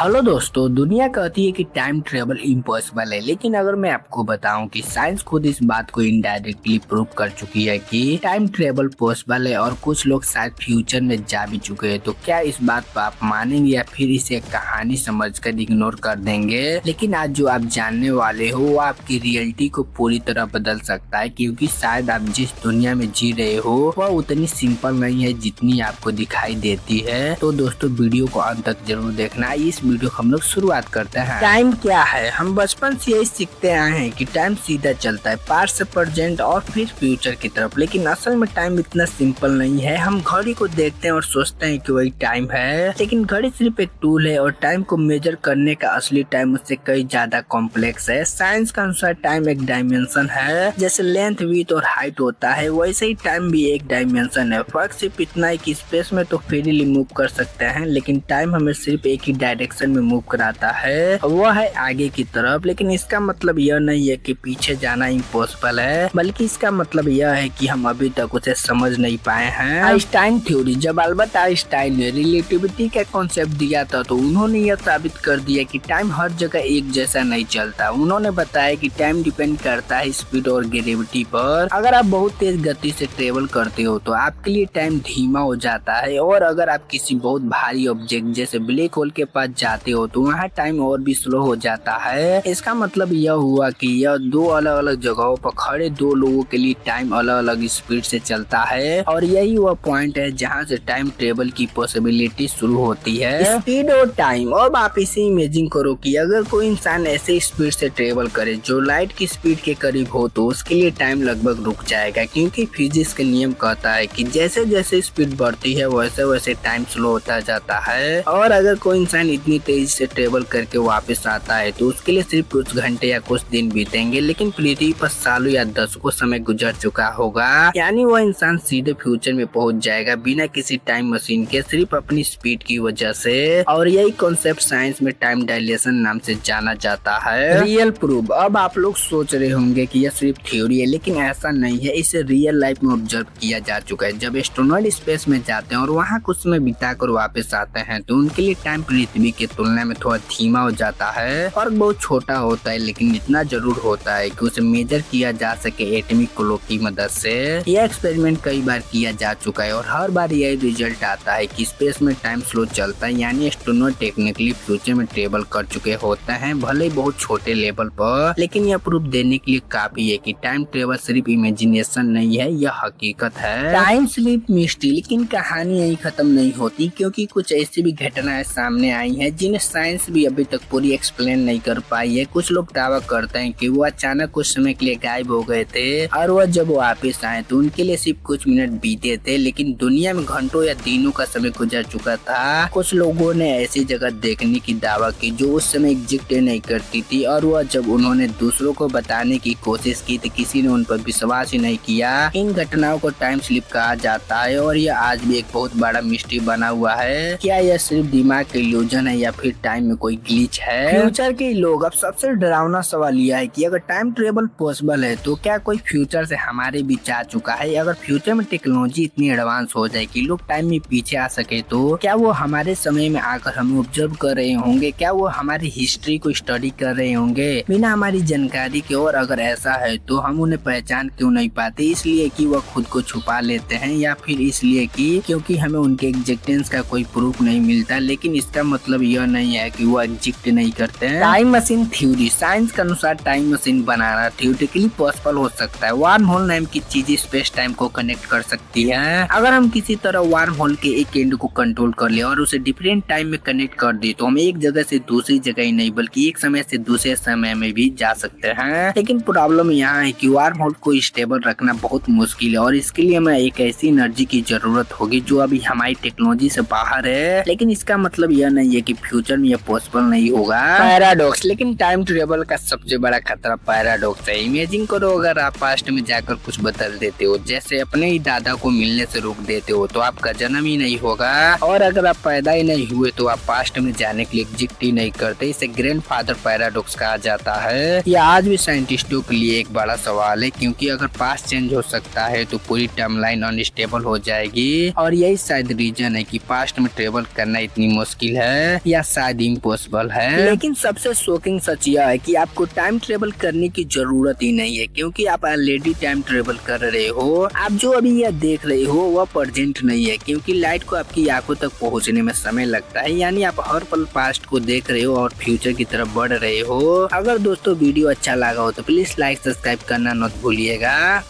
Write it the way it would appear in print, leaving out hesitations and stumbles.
Hello दोस्तों, दुनिया कहती है कि टाइम ट्रेवल इम्पॉसिबल है, लेकिन अगर मैं आपको बताऊं कि साइंस खुद इस बात को इनडायरेक्टली प्रूव कर चुकी है कि टाइम ट्रेवल पॉसिबल है और कुछ लोग शायद फ्यूचर में जा भी चुके हैं, तो क्या इस बात पर आप मानेंगे या फिर इसे कहानी समझकर इग्नोर कर देंगे। लेकिन आज जो आप जानने वाले हो वो आपकी रियलिटी को पूरी तरह बदल सकता है, क्योंकि शायद आप जिस दुनिया में जी रहे हो वह उतनी सिंपल नहीं है जितनी आपको दिखाई देती है। तो दोस्तों, वीडियो को अंत तक जरूर देखना। इस वीडियो को हम लोग शुरुआत करते हैं। टाइम क्या है? हम बचपन से यही सीखते आए हैं कि टाइम सीधा चलता है, पास्ट से प्रेजेंट और फिर फ्यूचर की तरफ, लेकिन असल में टाइम इतना सिंपल नहीं है। हम घड़ी को देखते हैं और सोचते हैं कि वही टाइम है, लेकिन घड़ी सिर्फ एक टूल है और टाइम को मेजर करने का असली टाइम उससे कई ज्यादा कॉम्प्लेक्स है। साइंस के अनुसार टाइम एक डायमेंशन है, जैसे लेंथ, विड्थ और हाइट होता है, वैसे ही टाइम भी एक डायमेंशन है। फर्क सिर्फ इतना है कि स्पेस में तो फ्रीली मूव कर सकते हैं, लेकिन टाइम हमें सिर्फ एक ही डायरेक्शन में मूव कराता है, वह है आगे की तरफ। लेकिन इसका मतलब यह नहीं है कि पीछे जाना इम्पॉसिबल है, बल्कि इसका मतलब यह है कि हम अभी तक उसे समझ नहीं पाए हैं। आइंस्टाइन थ्योरी, जब अल्बर्ट आइंस्टाइन ने रिलेटिविटी का कॉन्सेप्ट दिया था तो उन्होंने यह साबित कर दिया कि टाइम हर जगह एक जैसा नहीं चलता। उन्होंने बताया कि टाइम डिपेंड करता है स्पीड और ग्रेविटी पर। अगर आप बहुत तेज गति से ट्रेवल करते हो तो आपके लिए टाइम धीमा हो जाता है, और अगर आप किसी बहुत भारी ऑब्जेक्ट जैसे ब्लैक होल के पास जाते हो तो वहाँ टाइम और भी स्लो हो जाता है। इसका मतलब यह हुआ कि यह दो अलग अलग जगहों पर खड़े दो लोगों के लिए टाइम अलग अलग स्पीड से चलता है, और यही वह पॉइंट है जहाँ से टाइम ट्रेवल की पॉसिबिलिटी शुरू होती है। स्पीड और टाइम। अब आप इसे इमेजिन करो कि अगर कोई इंसान ऐसे स्पीड से ट्रेवल करे जो लाइट की स्पीड के करीब हो तो उसके लिए टाइम लगभग रुक जाएगा, क्योंकि फिजिक्स का नियम कहता है कि जैसे जैसे स्पीड बढ़ती है वैसे वैसे टाइम स्लो होता जाता है। और अगर कोई इंसान इतनी तेजी से ट्रेवल करके वापस आता है तो उसके लिए सिर्फ कुछ घंटे या कुछ दिन बीतेंगे, लेकिन पृथ्वी पर सालों या दशकों समय गुजर चुका होगा। यानी वह इंसान सीधे फ्यूचर में पहुंच जाएगा बिना किसी टाइम मशीन के, सिर्फ अपनी स्पीड की वजह से। और यही कॉन्सेप्ट साइंस में टाइम डायलेशन नाम से जाना जाता है। Real proof. अब आप लोग सोच रहे होंगे कि यह सिर्फ थ्योरी है, लेकिन ऐसा नहीं है। इसे रियल लाइफ में ऑब्जर्व किया जा चुका है। जब एस्ट्रोनॉट स्पेस में जाते हैं और वहाँ कुछ समय बिताकर वापस आते हैं तो उनके लिए टाइम पृथ्वी की तुलना में थोड़ा धीमा हो जाता है और बहुत छोटा होता है, लेकिन इतना जरूर होता है कि उसे मेजर किया जा सके एटॉमिक क्लॉक की मदद से। यह एक्सपेरिमेंट कई बार किया जा चुका है और हर बार यही रिजल्ट आता है कि स्पेस में टाइम स्लो चलता है, यानी एस्ट्रोनॉट टेक्निकली फ्यूचर में ट्रेवल कर चुके होते हैं, भले ही बहुत छोटे लेवल पर। लेकिन यह प्रूफ देने के लिए काफी है कि टाइम ट्रेवल सिर्फ इमेजिनेशन नहीं है, यह हकीकत है। Time slip mystery. लेकिन कहानी यही खत्म नहीं होती, क्योंकि कुछ ऐसी भी घटनाएं सामने आई हैं जिन्हें साइंस भी अभी तक पूरी एक्सप्लेन नहीं कर पाई है। कुछ लोग दावा करते हैं कि वो अचानक कुछ समय के लिए गायब हो गए थे और वह जब वापस आए तो उनके लिए सिर्फ कुछ मिनट बीते थे, लेकिन दुनिया में घंटों या दिनों का समय गुजर चुका था। कुछ लोगों ने ऐसी जगह देखने की दावा की जो उस समय एग्जिस्ट नहीं करती थी, और वह जब उन्होंने दूसरों को बताने की कोशिश की तो किसी ने उन पर विश्वास ही नहीं किया। इन घटनाओं को टाइम स्लिप कहा जाता है और यह आज भी एक बहुत बड़ा मिस्ट्री बना हुआ है। क्या यह सिर्फ दिमाग का इल्यूजन है या फिर टाइम में कोई ग्लिच है? फ्यूचर के लोग। अब सबसे डरावना सवाल यह है कि अगर टाइम ट्रेवल पॉसिबल है तो क्या कोई फ्यूचर से हमारे बीच आ चुका है? अगर फ्यूचर में टेक्नोलॉजी इतनी एडवांस हो जाए कि लोग टाइम में पीछे आ सके तो क्या वो हमारे समय में आकर हमें ऑब्जर्व कर रहे होंगे? क्या वो हमारी हिस्ट्री को स्टडी कर रहे होंगे बिना हमारी जानकारी के? और अगर ऐसा है तो हम उन्हें पहचान क्यों नहीं पाते? इसलिए कि वह खुद को छुपा लेते हैं, या फिर इसलिए कि क्योंकि हमें उनके एग्जिस्टेंस का कोई प्रूफ नहीं मिलता? लेकिन इसका मतलब यह नहीं है कि वो एग्जिस्ट नहीं करते हैं। Time machine theory. साइंस के अनुसार टाइम मशीन बनाना थ्योरेटिकली पॉसिबल हो सकता है। वार्म होल नाम की चीज स्पेस टाइम को कनेक्ट कर सकती है। अगर हम किसी तरह वार्म होल के एक एंड को कंट्रोल कर ले और उसे डिफरेंट टाइम में कनेक्ट कर दे तो हम एक जगह से दूसरी जगह ही नहीं बल्कि एक समय से दूसरे समय में भी जा सकते हैं। लेकिन प्रॉब्लम यहाँ है कि वार्म होल को स्टेबल रखना बहुत मुश्किल है, और इसके लिए हमें एक ऐसी एनर्जी की जरूरत होगी जो अभी हमारी टेक्नोलॉजी से बाहर है। लेकिन इसका मतलब यह नहीं है कि फ्यूचर में यह पॉसिबल नहीं होगा। पैराडॉक्स। लेकिन टाइम ट्रेवल का सबसे बड़ा खतरा पैराडॉक्स है। इमेजिन करो अगर आप पास्ट में जाकर कुछ बदल देते हो, जैसे अपने ही दादा को मिलने से रोक देते हो, तो आपका जन्म ही नहीं होगा। और अगर आप पैदा ही नहीं हुए तो आप पास्ट में जाने के लिए एग्जिस्ट ही नहीं करते। इसे ग्रैंडफादर पैराडॉक्स कहा जाता है। यह आज भी साइंटिस्टों के लिए एक बड़ा सवाल है, क्योंकि अगर पास्ट चेंज हो सकता है तो पूरी टाइमलाइन अनस्टेबल हो जाएगी, और यही शायद रीजन है कि पास्ट में ट्रेवल करना इतनी मुश्किल है। या शायद इम्पॉसिबल है। लेकिन सबसे शॉकिंग सच यह है कि आपको टाइम ट्रेवल करने की जरूरत ही नहीं है, क्योंकि आप ऑलरेडी टाइम ट्रेवल कर रहे हो। आप जो अभी यह देख रहे हो वह प्रेजेंट नहीं है, क्योंकि लाइट को आपकी आंखों तक पहुंचने में समय लगता है। यानी आप हर पल पास्ट को देख रहे हो और फ्यूचर की तरफ बढ़ रहे हो। अगर दोस्तों वीडियो अच्छा लगा हो तो प्लीज लाइक सब्सक्राइब करना मत भूलिएगा।